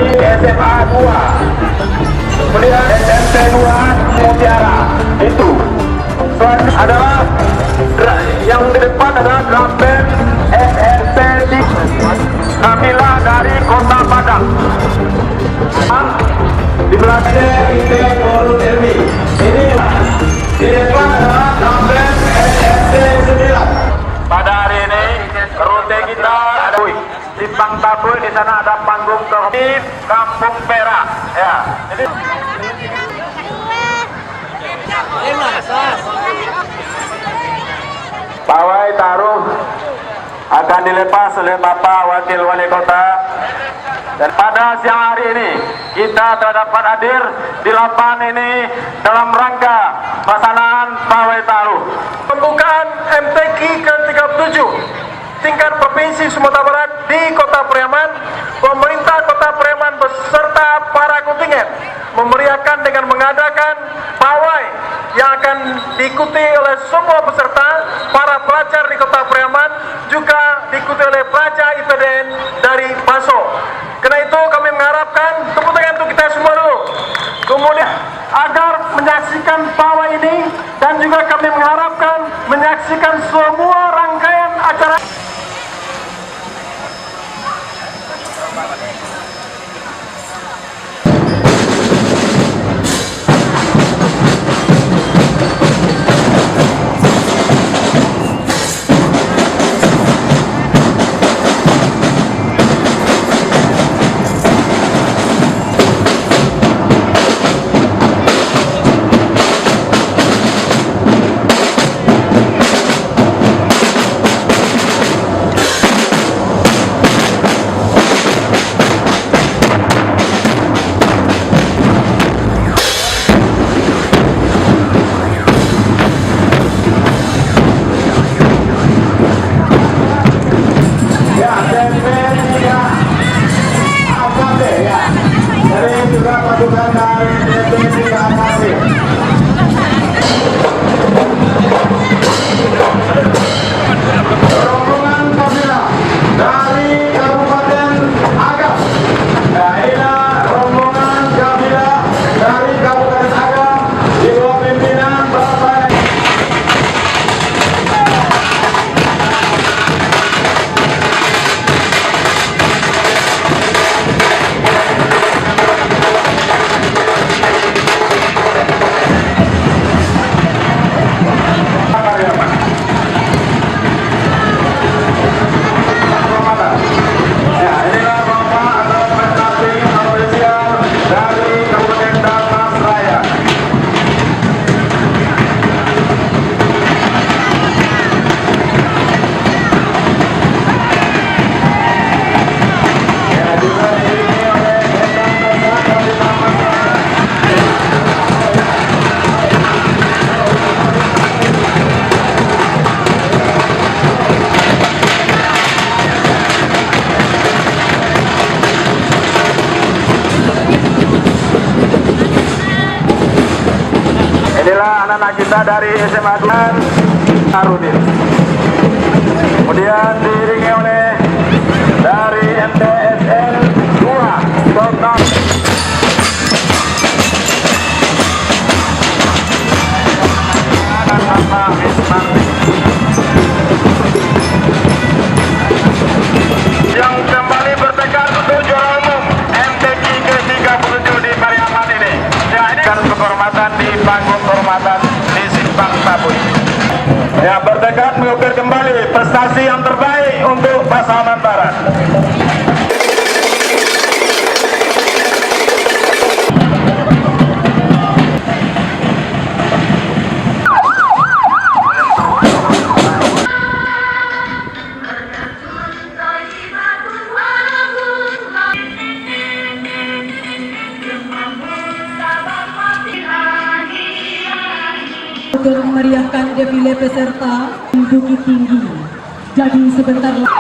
dari SMA 2, kemudian SMP 2 Mutiara. Itu selanjutnya adalah yang di depan adalah drum band SST Kamila dari Kota Padang. Di belakangnya itu Warung Elmi. Ini di depan adalah drum band SST 9. Pada hari ini rute kita ada Simpang Tabur, di sana ada panggung di Kampung Perak. Ya. Jadi pawai taruh akan dilepas oleh Bapak Wakil Wali Kota. Dan pada siang hari ini kita telah dapat hadir di lapangan ini dalam rangka pelaksanaan pawai taruh pembukaan MTQ ke-37 tingkat Provinsi Sumatera Barat di Kota Pariaman. Pemerintah Kota Pariaman beserta para kontingen memeriahkan dengan mengadakan pawai yang akan diikuti oleh semua peserta, para pelajar di Kota Pariaman, juga diikuti oleh pelajar IPDN dari Baso. Karena itu kami mengharapkan tepuk tangan untuk kita semua dulu. Kemudian agar menyaksikan pawai ini, dan juga kami mengharapkan menyaksikan semua rangkaian acara. Inilah anak-anak kita dari SMA Arudin. Kemudian diiringi oleh dari MTSN 2 Total. Yang kembali bertekad untuk juara umum MTQ ke-37 di Pariaman ini. Ya, ini kan kehormatan di panggung kehormatan di Simpang Tabui. Ya, bertekad mengukir kembali prestasi yang terbaik untuk Pasaman Barat. Untuk memeriahkan defile peserta di Bukit Tinggi. Jadi sebentar lagi.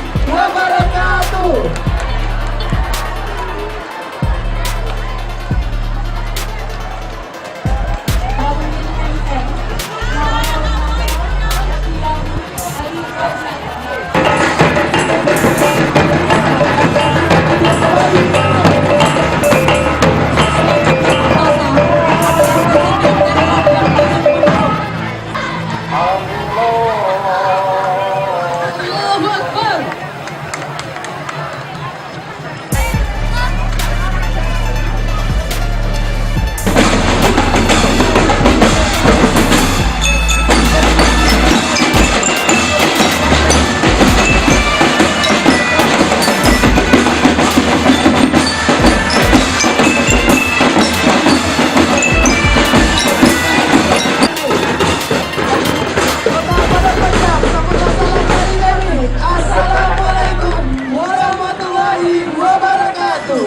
wabarakatuh. Allahu Akbar. Assalamualaikum warahmatullahi wabarakatuh.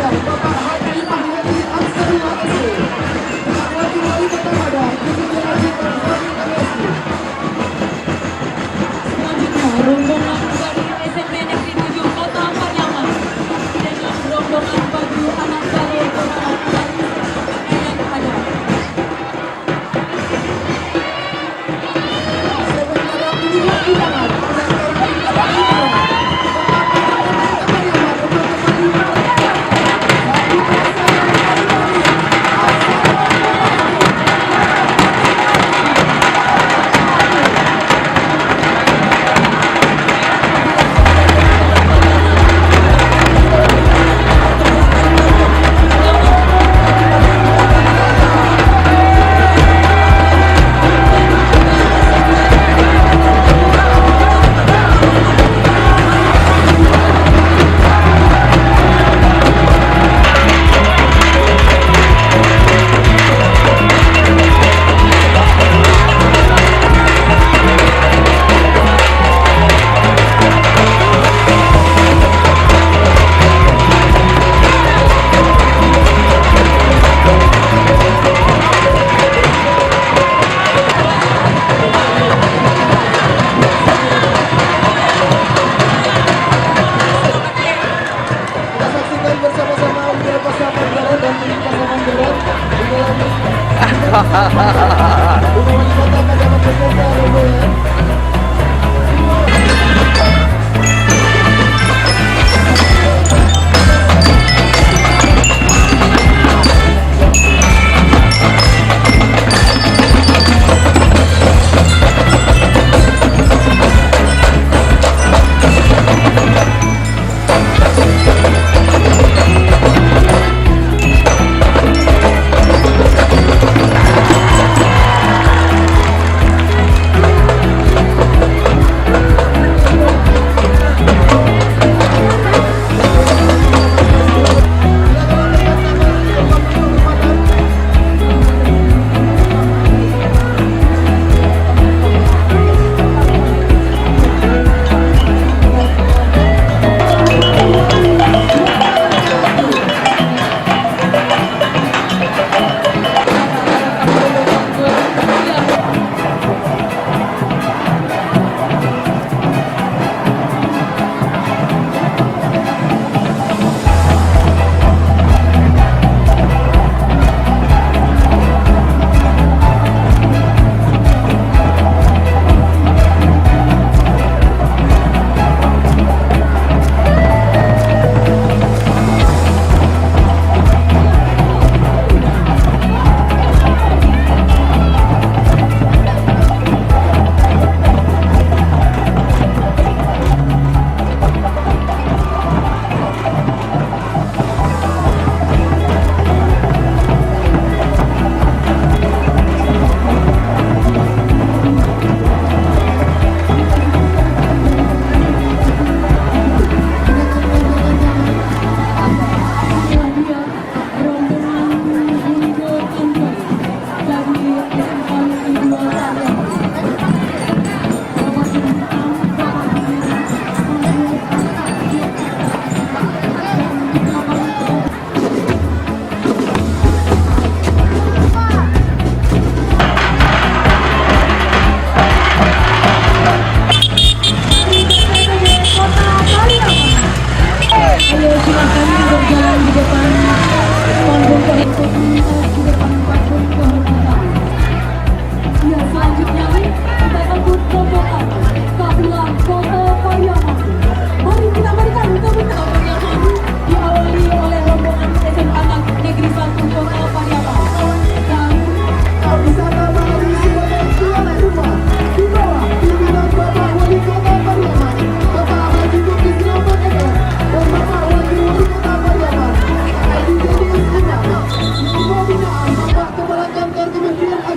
Bapak Haji Mahdi Ansari Makasih, Wakil Wali Kota Padang, Dr. Haji Ansari Makasih. Selanjutnya rombongan dari SMP Negeri 7 Kota Pariaman dengan rombongan baju anak baru Kota yang ada.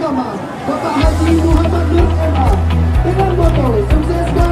Agama Bapak Haji Muhammad Nur MA dengan moto sukseskan